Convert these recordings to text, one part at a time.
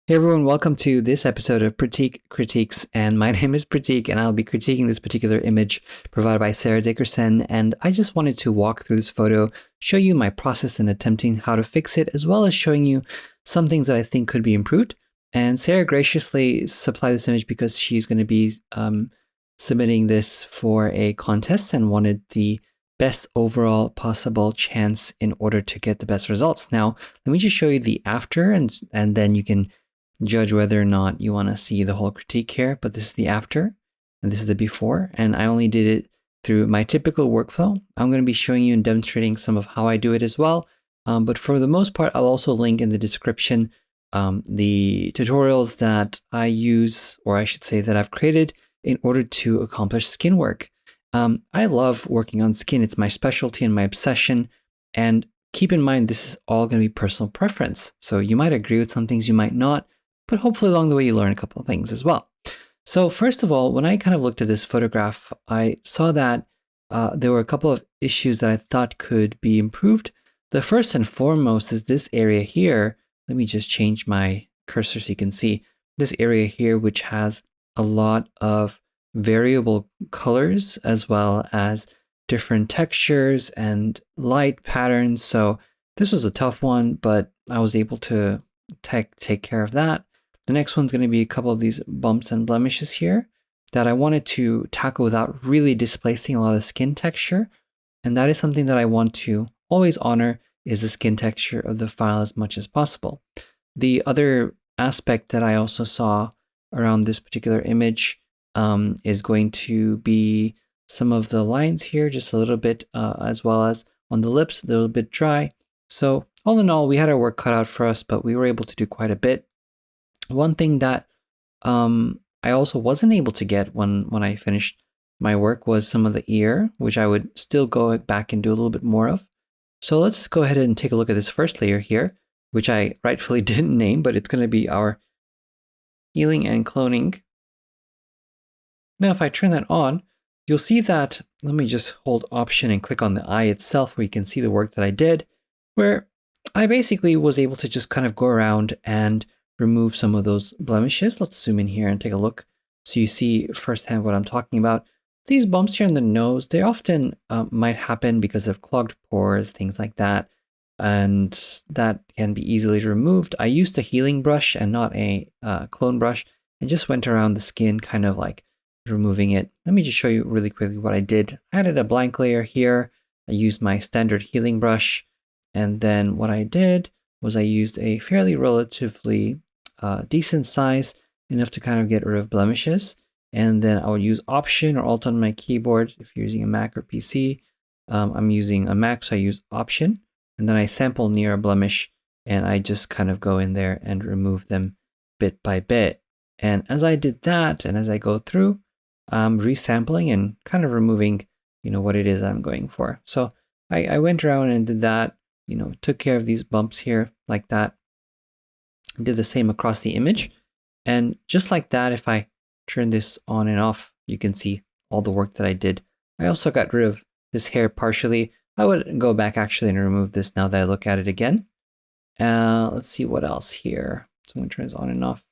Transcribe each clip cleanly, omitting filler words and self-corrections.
Hey everyone, welcome to this episode of Pratik Critiques, and my name is Pratik, and I'll be critiquing this particular image provided by Sarah Dickerson, and I just wanted to walk through this photo, show you my process in attempting how to fix it, as well as showing you some things that I think could be improved. And Sarah graciously supplied this image because she's going to be submitting this for a contest and wanted the best overall possible chance in order to get the best results. Now, let me just show you the after, and then you can judge whether or not you want to see the whole critique here. But this is the after and this is the before, and I only did it through my typical workflow. I'm going to be showing you and demonstrating some of how I do it as well. But for the most part, I'll also link in the description the tutorials that I use, or I should say that I've created in order to accomplish skin work. I love working on skin. It's my specialty and my obsession. And keep in mind, this is all going to be personal preference. So you might agree with some things, you might not, but hopefully along the way you learn a couple of things as well. So first of all, when I kind of looked at this photograph, I saw that there were a couple of issues that I thought could be improved. The first and foremost is this area here. Let me just change my cursor so you can see this area here, which has a lot of variable colors as well as different textures and light patterns. So this was a tough one, but I was able to take care of that. The next one's going to be a couple of these bumps and blemishes here that I wanted to tackle without really displacing a lot of skin texture. And that is something that I want to always honor, is the skin texture of the file as much as possible. The other aspect that I also saw around this particular image is going to be some of the lines here, just a little bit, as well as on the lips, a little bit dry. So all in all, we had our work cut out for us, but we were able to do quite a bit. One thing that I also wasn't able to get when I finished my work was some of the ear, which I would still go back and do a little bit more of. So let's just go ahead and take a look at this first layer here, which I rightfully didn't name, but it's going to be our healing and cloning. Now, if I turn that on, you'll see that, let me just hold Option and click on the eye itself where you can see the work that I did, where I basically was able to just kind of go around and remove some of those blemishes. Let's zoom in here and take a look so you see firsthand what I'm talking about. These bumps here in the nose, they often might happen because of clogged pores, things like that, and that can be easily removed. I used a healing brush and not a clone brush, and just went around the skin kind of like removing it. Let me just show you really quickly what I did. I added a blank layer here. I used my standard healing brush, and then what I did was I used a fairly relatively decent size, enough to kind of get rid of blemishes. And then I would use Option or Alt on my keyboard if you're using a Mac or PC. I'm using a Mac, so I use Option. And then I sample near a blemish, and I just kind of go in there and remove them bit by bit. And as I did that, and as I go through, I'm resampling and kind of removing, what it is I'm going for. So I went around and did that, took care of these bumps here like that. Did the same across the image. And just like that, if I turn this on and off, you can see all the work that I did. I also got rid of this hair partially. I would go back actually and remove this now that I look at it again. Let's see what else here. So I'm going to turn this on and off.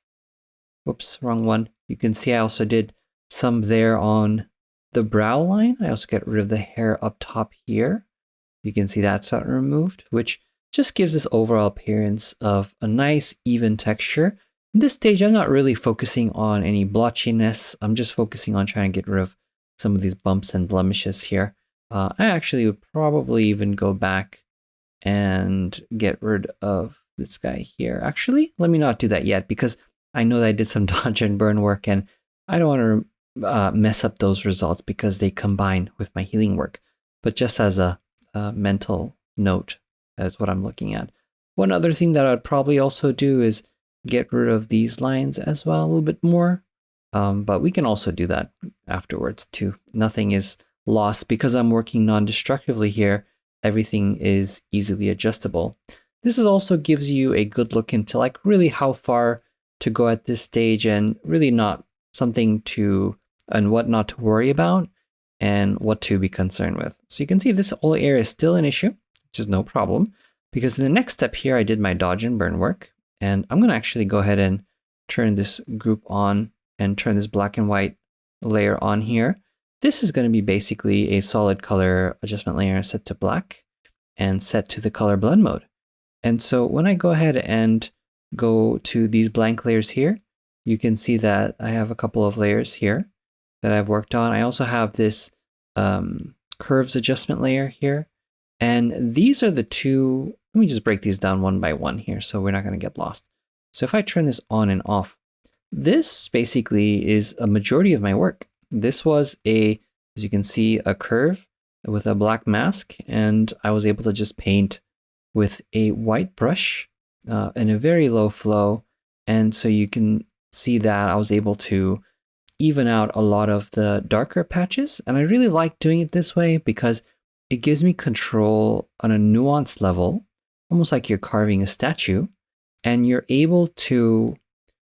Whoops, wrong one. You can see I also did some there on the brow line. I also got rid of the hair up top here. You can see that's not removed, which just gives this overall appearance of a nice even texture. In this stage, I'm not really focusing on any blotchiness. I'm just focusing on trying to get rid of some of these bumps and blemishes here. I actually would probably even go back and get rid of this guy here. Actually, let me not do that yet, because I know that I did some dodge and burn work, and I don't want to mess up those results because they combine with my healing work. But just as a mental note, that's what I'm looking at. One other thing that I'd probably also do is get rid of these lines as well a little bit more. But we can also do that afterwards too. Nothing is lost because I'm working non-destructively here. Everything is easily adjustable. This also gives you a good look into like really how far to go at this stage, and really not something to, and what not to worry about and what to be concerned with. So you can see this whole area is still an issue, which is no problem, because in the next step here, I did my dodge and burn work, and I'm going to actually go ahead and turn this group on and turn this black and white layer on here, this is going to be basically a solid color adjustment layer set to black and set to the color blend mode. And so when I go ahead and go to these blank layers here, you can see that I have a couple of layers here that I've worked on. I also have this curves adjustment layer here. And these are the two, let me just break these down one by one here so we're not going to get lost. So if I turn this on and off, this basically is a majority of my work. This was as you can see, a curve with a black mask, and I was able to just paint with a white brush in a very low flow. And so you can see that I was able to even out a lot of the darker patches. And I really like doing it this way because it gives me control on a nuanced level, almost like you're carving a statue, and you're able to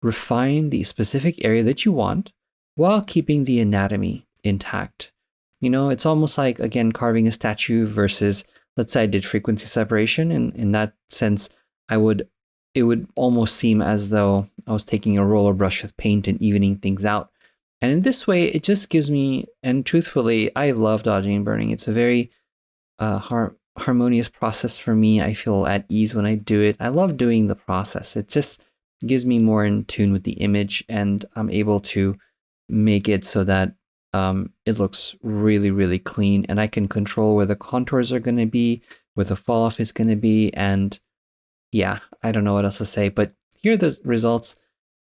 refine the specific area that you want while keeping the anatomy intact. You know, it's almost like, again, carving a statue versus, let's say I did frequency separation. And in that sense, it would almost seem as though I was taking a roller brush with paint and evening things out. And in this way, it just gives me, and truthfully, I love dodging and burning. It's a very harmonious process for me. I feel at ease when I do it. I love doing the process. It just gives me more in tune with the image, and I'm able to make it so that it looks really, really clean, and I can control where the contours are going to be, where the fall off is going to be. And yeah, I don't know what else to say, but here are the results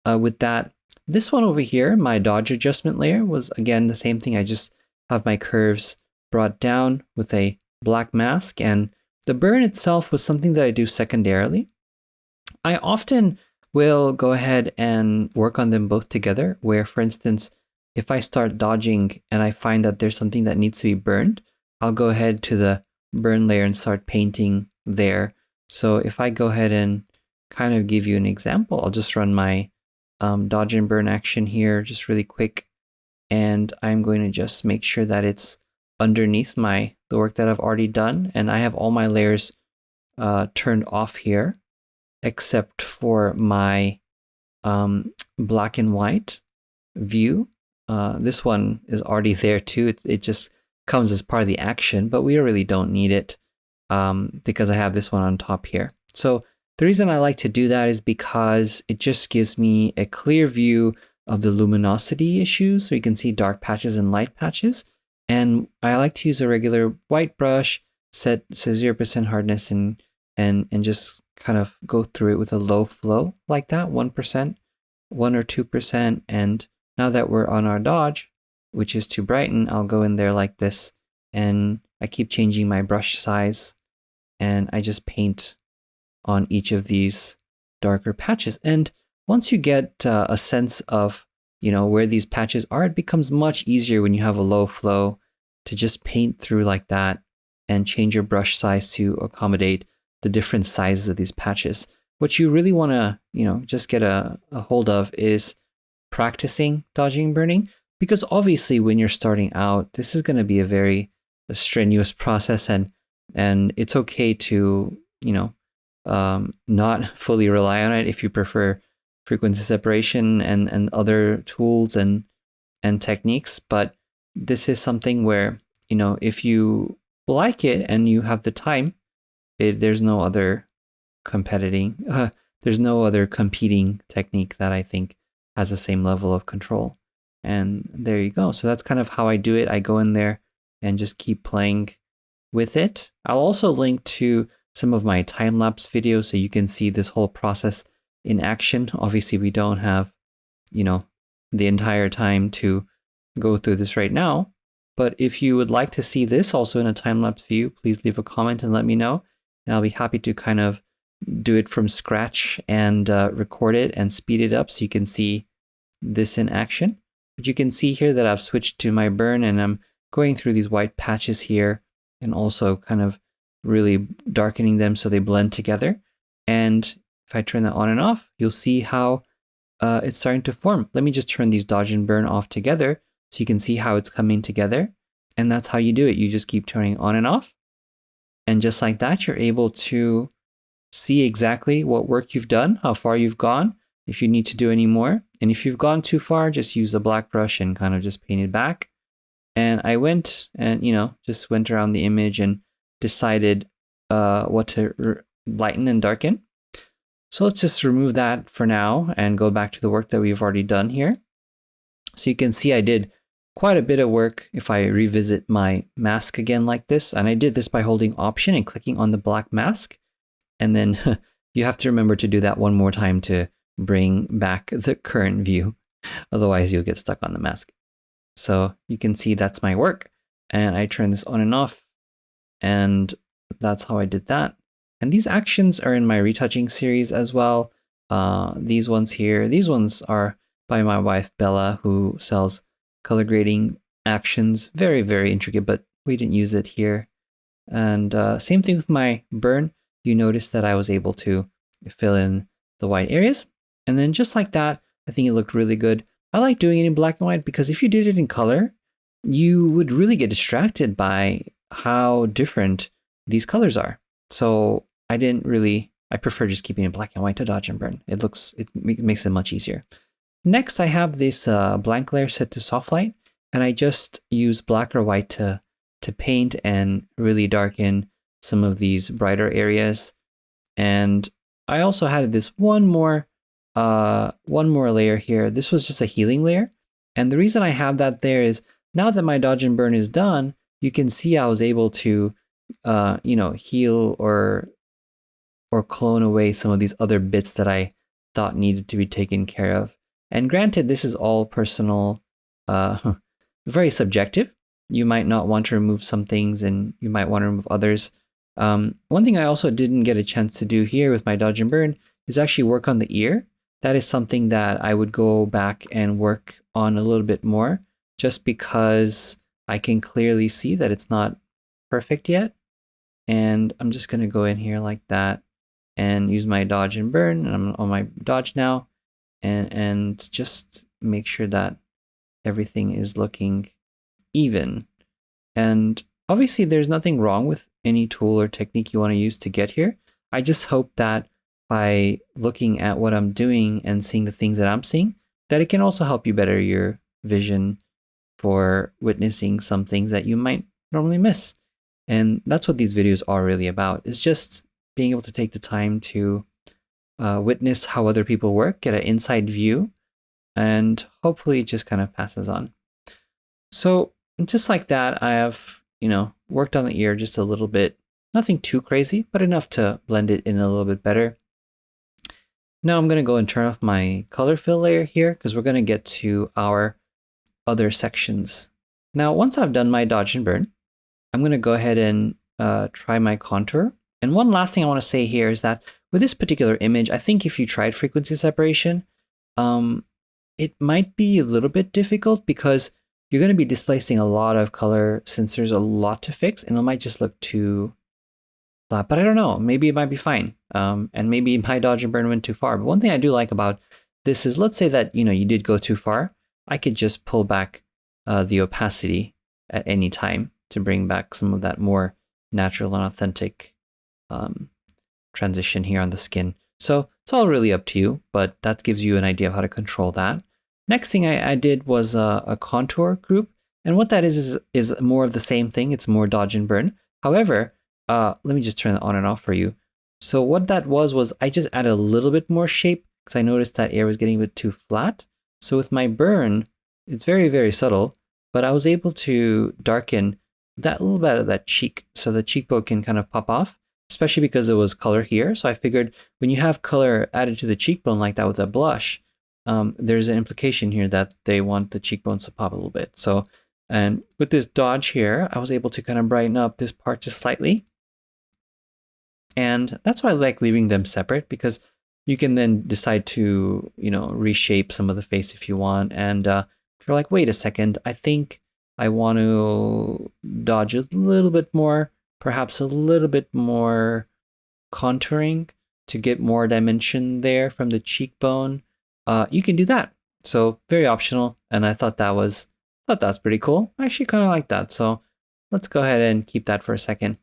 with that. This one over here, my dodge adjustment layer, was again the same thing. I just have my curves brought down with a black mask, and the burn itself was something that I do secondarily. I often will go ahead and work on them both together, where, for instance, if I start dodging and I find that there's something that needs to be burned, I'll go ahead to the burn layer and start painting there. So if I go ahead and kind of give you an example, I'll just run my dodge and burn action here just really quick. And I'm going to just make sure that it's underneath the work that I've already done. And I have all my layers turned off here, except for my black and white view. This one is already there too. It just comes as part of the action, but we really don't need it because I have this one on top here. So the reason I like to do that is because it just gives me a clear view of the luminosity issues. So you can see dark patches and light patches. And I like to use a regular white brush, set to 0% hardness, and just kind of go through it with a low flow like that, 1%, 1 or 2%. And now that we're on our dodge, which is to brighten, I'll go in there like this, and I keep changing my brush size, and I just paint on each of these darker patches. And once you get a sense of, where these patches are, it becomes much easier when you have a low flow to just paint through like that and change your brush size to accommodate the different sizes of these patches. What you really want to, just get a hold of is practicing dodging and burning, because obviously when you're starting out, this is going to be a very strenuous process, and it's okay to, not fully rely on it if you prefer frequency separation and other tools and techniques. But this is something where, if you like it and you have the time, there's no other competing technique that I think has the same level of control. And there you go. So that's kind of how I do it. I go in there and just keep playing with it. I'll also link to some of my time-lapse videos so you can see this whole process in action. Obviously, we don't have, the entire time to go through this right now. But if you would like to see this also in a time-lapse view, please leave a comment and let me know. And I'll be happy to kind of do it from scratch and record it and speed it up so you can see this in action. But you can see here that I've switched to my burn, and I'm going through these white patches here and also kind of really darkening them so they blend together. And if I turn that on and off, you'll see how it's starting to form. Let me just turn these dodge and burn off together so you can see how it's coming together. And that's how you do it. You just keep turning on and off. And just like that, you're able to see exactly what work you've done, how far you've gone, if you need to do any more. And if you've gone too far, just use the black brush and kind of just paint it back. And I went and, just went around the image and decided what to lighten and darken. So let's just remove that for now and go back to the work that we've already done here. So you can see I did quite a bit of work if I revisit my mask again like this. And I did this by holding Option and clicking on the black mask. And then you have to remember to do that one more time to bring back the current view. Otherwise you'll get stuck on the mask. So you can see that's my work. And I turn this on and off. And that's how I did that. And these actions are in my retouching series as well. These ones here, these ones are by my wife, Bella, who sells color grading actions. Very, very intricate, but we didn't use it here. And same thing with my burn. You notice that I was able to fill in the white areas. And then just like that, I think it looked really good. I like doing it in black and white because if you did it in color, you would really get distracted by how different these colors are. So I prefer just keeping it black and white to dodge and burn. It makes it much easier. Next, I have this blank layer set to soft light, and I just use black or white to paint and really darken some of these brighter areas. And I also had this one more layer here. This was just a healing layer. And the reason I have that there is now that my dodge and burn is done, you can see I was able to, heal or clone away some of these other bits that I thought needed to be taken care of. And granted, this is all personal, very subjective. You might not want to remove some things and you might want to remove others. One thing I also didn't get a chance to do here with my dodge and burn is actually work on the ear. That is something that I would go back and work on a little bit more, just because I can clearly see that it's not perfect yet. And I'm just going to go in here like that and use my dodge and burn. And I'm on my dodge now and just make sure that everything is looking even. And obviously there's nothing wrong with any tool or technique you want to use to get here. I just hope that by looking at what I'm doing and seeing the things that I'm seeing, that it can also help you better your vision for witnessing some things that you might normally miss. And that's what these videos are really about. It's just being able to take the time to witness how other people work, get an inside view, and hopefully it just kind of passes on. So just like that, I have, worked on the ear just a little bit. Nothing too crazy, but enough to blend it in a little bit better. Now I'm going to go and turn off my color fill layer here because we're going to get to our other sections. Now, once I've done my dodge and burn, I'm going to go ahead and try my contour. And one last thing I want to say here is that with this particular image, I think if you tried frequency separation, it might be a little bit difficult because you're going to be displacing a lot of color since there's a lot to fix, and it might just look too flat. But I don't know, maybe it might be fine. And maybe my dodge and burn went too far. But one thing I do like about this is, let's say that, you did go too far. I could just pull back the opacity at any time to bring back some of that more natural and authentic transition here on the skin. So it's all really up to you, but that gives you an idea of how to control that. Next thing I did was a contour group. And what that is more of the same thing. It's more dodge and burn. However, let me just turn it on and off for you. So what that was I just added a little bit more shape because I noticed that air was getting a bit too flat. So with my burn, it's very, very subtle, but I was able to darken that little bit of that cheek so the cheekbone can kind of pop off, especially because there was color here. So I figured when you have color added to the cheekbone like that with a blush, there's an implication here that they want the cheekbones to pop a little bit. So, and with this dodge here, I was able to kind of brighten up this part just slightly. And that's why I like leaving them separate, because you can then decide to, reshape some of the face if you want. And if you're like, wait a second, I think I want to dodge a little bit more, perhaps a little bit more contouring to get more dimension there from the cheekbone, you can do that. So very optional. And I thought that's pretty cool. I actually kind of like that. So let's go ahead and keep that for a second.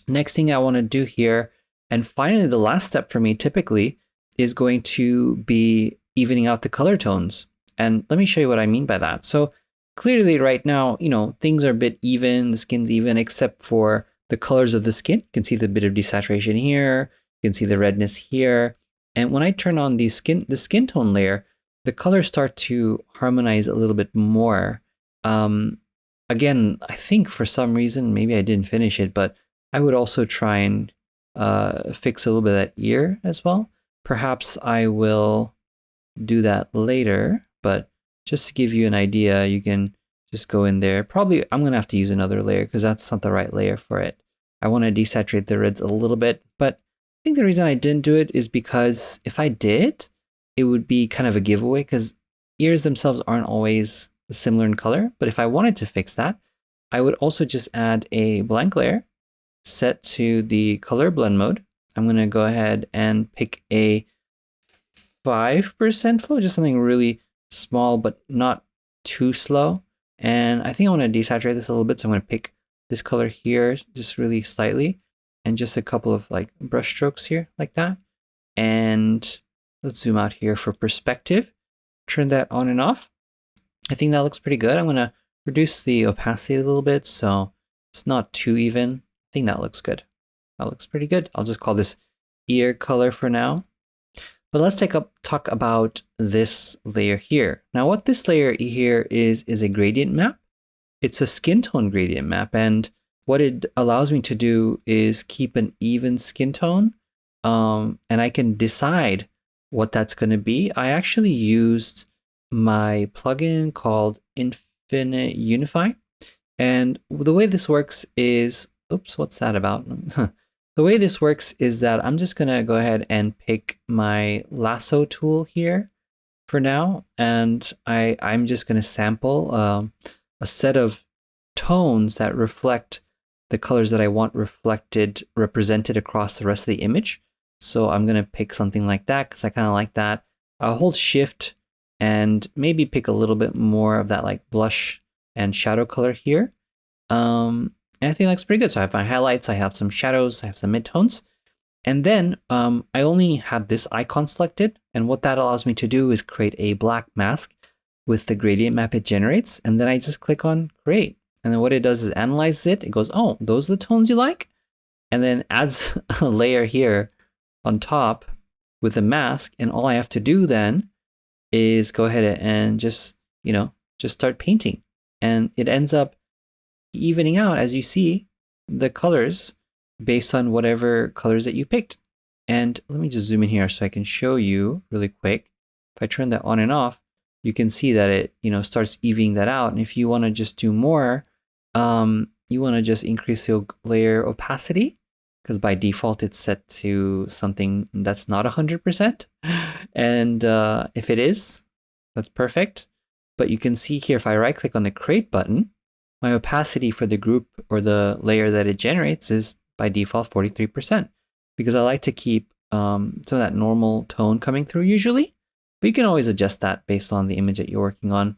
Next thing I want to do here, and finally the last step for me typically, is going to be evening out the color tones. And let me show you what I mean by that. So clearly right now, things are a bit even, the skin's even, except for the colors of the skin. You can see the bit of desaturation here. You can see the redness here. And when I turn on the skin tone layer, the colors start to harmonize a little bit more. Again, I think for some reason, maybe I didn't finish it, but I would also try and fix a little bit of that ear as well. Perhaps I will do that later, but just to give you an idea, you can just go in there. Probably I'm going to have to use another layer because that's not the right layer for it. I want to desaturate the reds a little bit, but I think the reason I didn't do it is because if I did, it would be kind of a giveaway because ears themselves aren't always similar in color. But if I wanted to fix that, I would also just add a blank layer, set to the color blend mode. I'm going to go ahead and pick a 5% flow, just something really small, but not too slow. And I think I want to desaturate this a little bit. So I'm going to pick this color here, just really slightly, and just a couple of like brush strokes here like that. And let's zoom out here for perspective, turn that on and off. I think that looks pretty good. I'm going to reduce the opacity a little bit so it's not too even. I think that looks good. That looks pretty good. I'll just call this ear color for now. But let's talk about this layer here. Now what this layer here is a gradient map. It's a skin tone gradient map. And what it allows me to do is keep an even skin tone. And I can decide what that's going to be. I actually used my plugin called Infinite Unify. And the way this works is, oops, what's that about? The way this works is that I'm just going to go ahead and pick my lasso tool here for now. And I'm just going to sample a set of tones that reflect the colors that I want represented across the rest of the image. So I'm going to pick something like that because I kind of like that. I'll hold shift and maybe pick a little bit more of that like blush and shadow color here. And I think that looks pretty good. So I have my highlights, I have some shadows, I have some midtones. And then I only have this icon selected. And what that allows me to do is create a black mask with the gradient map it generates. And then I just click on create. And then what it does is analyze it. It goes, oh, those are the tones you like? And then adds a layer here on top with a mask. And all I have to do then is go ahead and just start painting. And it ends up evening out, as you see, the colors based on whatever colors that you picked. And let me just zoom in here so I can show you really quick. If I turn that on and off, you can see that it starts evening that out. And if you want to just do more, you want to just increase the layer opacity, because by default it's set to something that's not 100%. And if it is, that's perfect. But you can see here, if I right click on the create button, my opacity for the group or the layer that it generates is by default 43%, because I like to keep some of that normal tone coming through usually, but you can always adjust that based on the image that you're working on.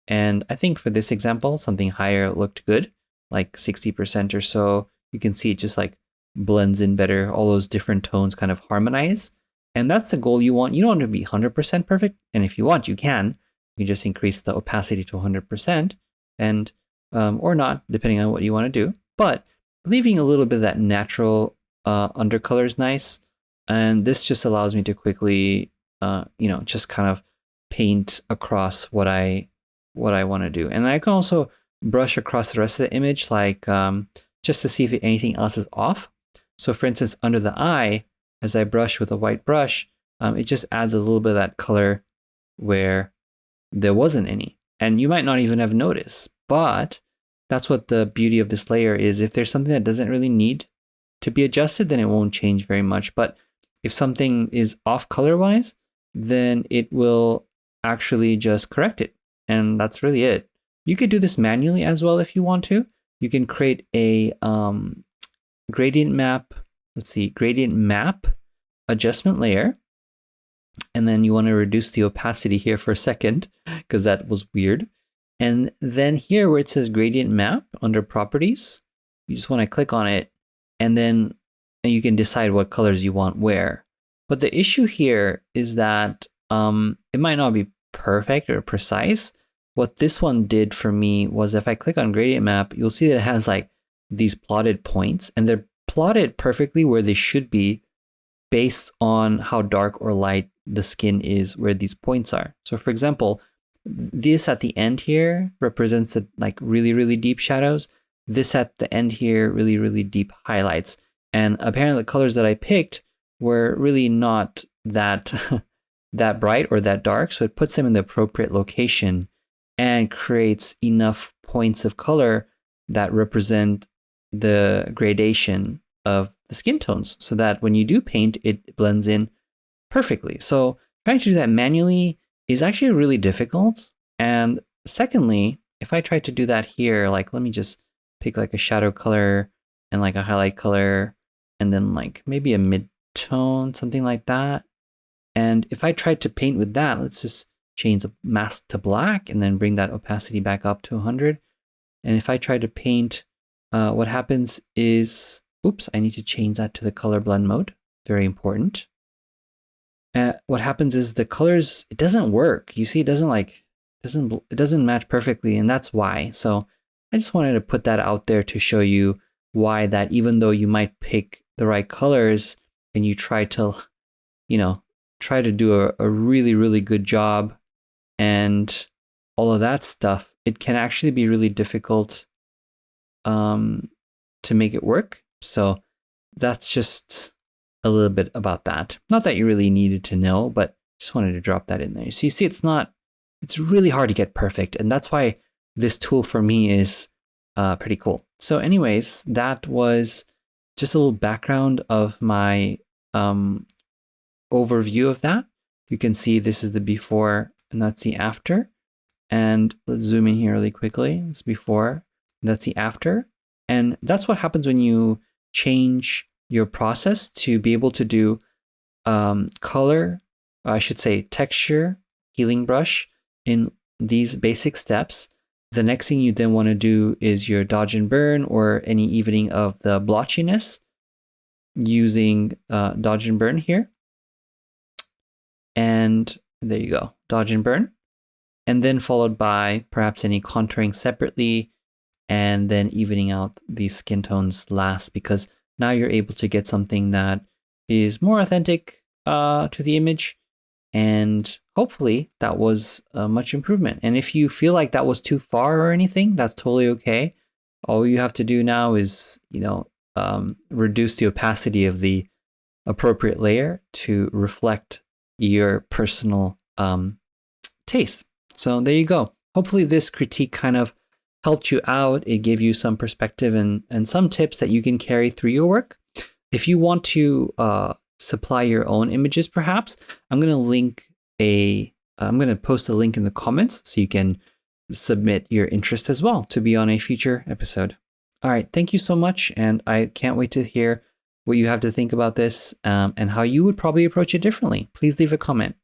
And I think for this example, something higher looked good, like 60% or so. You can see it just like blends in better. All those different tones kind of harmonize. And that's the goal you want. You don't want to be 100% perfect. And if you want, you can just increase the opacity to 100% and or not, depending on what you want to do. But leaving a little bit of that natural undercolor is nice. And this just allows me to quickly, just kind of paint across what I want to do. And I can also brush across the rest of the image, like just to see if anything else is off. So for instance, under the eye, as I brush with a white brush, it just adds a little bit of that color where there wasn't any. And you might not even have noticed. But that's what the beauty of this layer is. If there's something that doesn't really need to be adjusted, then it won't change very much. But if something is off color-wise, then it will actually just correct it. And that's really it. You could do this manually as well if you want to. You can create a gradient map, gradient map adjustment layer. And then you want to reduce the opacity here for a second, because that was weird. And then here where it says gradient map under properties, you just want to click on it, and then you can decide what colors you want where. But the issue here is that it might not be perfect or precise. What this one did for me was if I click on gradient map, you'll see that it has like these plotted points, and they're plotted perfectly where they should be based on how dark or light the skin is where these points are. So for example, this at the end here represents the like really, really deep shadows. This at the end here, really, really deep highlights. And apparently the colors that I picked were really not that, that bright or that dark. So it puts them in the appropriate location and creates enough points of color that represent the gradation of the skin tones so that when you do paint, it blends in perfectly. So trying to do that manually is actually really difficult. And secondly, if I try to do that here, like let me just pick like a shadow color and like a highlight color and then like maybe a mid-tone, something like that. And if I tried to paint with that, let's just change the mask to black and then bring that opacity back up to 100. And if I try to paint, what happens is, oops, I need to change that to the color blend mode. Very important. What happens is the colors, it doesn't work. You see, it doesn't match perfectly, and that's why. So I just wanted to put that out there to show you why that even though you might pick the right colors and you try to, try to do a really, really good job and all of that stuff, it can actually be really difficult to make it work. So that's just a little bit about that. Not that you really needed to know, but just wanted to drop that in there. So you see, it's really hard to get perfect. And that's why this tool for me is pretty cool. So anyways, that was just a little background of my overview of that. You can see this is the before and that's the after. And let's zoom in here really quickly. It's before, that's the after. And that's what happens when you change your process to be able to do color, I should say texture, healing brush in these basic steps. The next thing you then want to do is your dodge and burn or any evening of the blotchiness using dodge and burn here. And there you go, dodge and burn. And then followed by perhaps any contouring separately and then evening out these skin tones last, because now you're able to get something that is more authentic to the image. And hopefully that was a much improvement. And if you feel like that was too far or anything, that's totally okay. All you have to do now is, reduce the opacity of the appropriate layer to reflect your personal taste. So there you go. Hopefully this critique kind of helped you out. It gave you some perspective and some tips that you can carry through your work. If you want to supply your own images, perhaps, I'm going to post a link in the comments so you can submit your interest as well to be on a future episode. All right. Thank you so much. And I can't wait to hear what you have to think about this and how you would probably approach it differently. Please leave a comment.